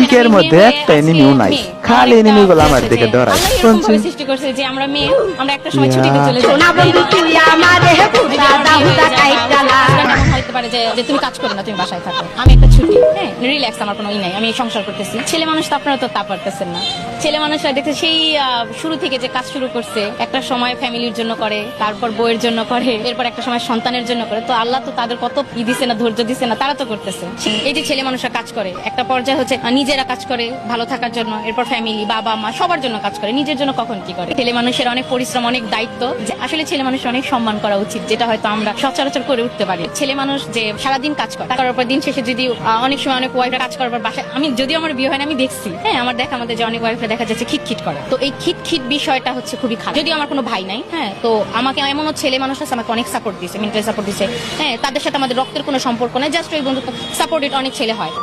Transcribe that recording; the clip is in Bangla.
পিকের মধ্যে একটা এনিমিও নাই, খালি এনিমি গুলো আমার দিকে ধরায়। শুনছি সৃষ্টি করছে যে আমরা মেয়ে, আমরা একটা সময় ছুটিতে চলে যাই। সোনা বন্ধু তুই আমারে পুরা দাহুদা কাইটালা। এমন হতে পারে যে তুমি কাজ করো না, তুমি বাসায় থাকো, আমি একটা ছুটি, হ্যাঁ রিল্যাক্স, আমার কোনো নাই, আমি সংসার করতেছি। ছেলে মানুষ তো আপনারা তো তা পারতেছেন না। ছেলে মানুষরা দেখতে সেই শুরু থেকে যে কাজ শুরু করছে, একটা সময় ফ্যামিলির জন্য করে, তারপর বউয়ের জন্য করে, এরপর একটা সময় সন্তানের জন্য করে। তো আল্লাহ তো তাদের কত দিছে না, ধৈর্য দিছে না, তারা তো করতেছে। এই যে ছেলে মানুষরা কাজ করে, একটা পর্যায়ে হচ্ছে নিজেরা কাজ করে ভালো থাকার জন্য, এরপর ফ্যামিলি, বাবা মা সবার জন্য কাজ করে, নিজের জন্য কখন কি করে। ছেলে মানুষের অনেক পরিশ্রম, অনেক দায়িত্ব, যে আসলে ছেলে মানুষ অনেক সম্মান করা উচিত, যেটা হয়তো আমরা সচরাচর করে উঠতে পারি। ছেলে মানুষ যে সারাদিন কাজ করে, করার পর দিন শেষে যদি অনেক সময় অনেক ওয়াইফরা কাজ করার পর বাসায়, আমি যদিও আমার বিয়ে হয় না, আমি দেখছি, হ্যাঁ আমার দেখা আমাদের যে অনেক ওয়াইফরা দেখা যাচ্ছে খিটখিট করে। তো এই খিটখিট বিষয়টা হচ্ছে খুবই খারাপ। যদিও আমার কোনো ভাই নাই, হ্যাঁ, তো আমাকে এমনও ছেলে মানুষ আছে আমাকে অনেক সাপোর্ট দিয়েছে, মেন্টালি সাপোর্ট দিয়েছে, হ্যাঁ, তাদের সাথে আমাদের রক্তের কোনো সম্পর্ক নাই, জাস্ট ওই বন্ধুত্ব সাপোর্টেড অনেক ছেলে হয়।